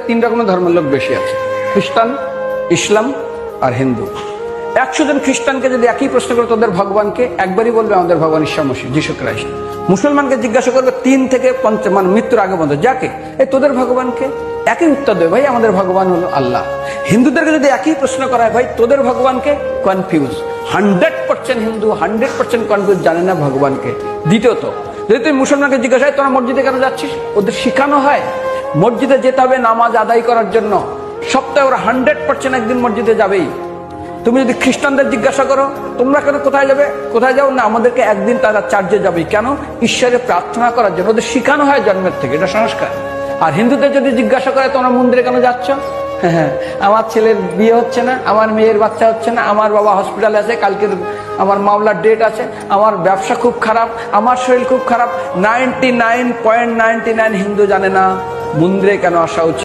তিন রকমের ধর্মের লোক বেশি আছে, খ্রিস্টান, ইসলাম আর হিন্দু। 100 জন খ্রিস্টানকে যদি একই প্রশ্ন করে তোদের ভগবানকে, একবারই বলবে আমাদের ভগবান ঈশ্বর মসিহ যিশু খ্রাইস্ট। মুসলমানকে জিজ্ঞাসা করবে 3 থেকে 5 মানে মৃত্যুর আগে পর্যন্ত, যাকে এই তোদের ভগবানকে, একই উত্তর দেবে, ভাই আমাদের ভগবান হলো আল্লাহ। হিন্দুদেরকে যদি একই প্রশ্ন করা হয়, ভাই তোদের ভগবানকে, কনফিউজ। 100% হিন্দু 100% কনফিউজ, জানে না ভগবানকে। দ্বিতীয়ত, যদি তুমি মুসলমানকে জিজ্ঞাসা হয় তোরা মসজিদে কেন যাচ্ছিস, ওদের শিখানো হয় মসজিদে যেতে হবে নামাজ আদায় করার জন্য। সপ্তাহে ওরা 100% একদিন মসজিদে যাবেই। তুমি যদি খ্রিস্টানদের জিজ্ঞাসা করো তোমরা কেন কোথায় যাবে, কোথায় যাও না, আমাদেরকে একদিন তারা চার্চে যাবে। কেন? ঈশ্বরে প্রার্থনা করার জন্য, ওদের শিখানো হয় জন্মের থেকে, এটা সংস্কার। আর হিন্দুদের যদি জিজ্ঞাসা করে তোমরা মন্দিরে কেন যাচ্ছ, হ্যাঁ আমার ছেলের বিয়ে হচ্ছে না, আমার মেয়ের বাচ্চা হচ্ছে না, আমার বাবা হসপিটালে আছে, কালকে আমার মামলার ডেট আছে, আমার ব্যবসা খুব খারাপ, আমার শরীর খুব খারাপ। 99.99 হিন্দু জানে না মন্দিরে কেন আসা উচিত।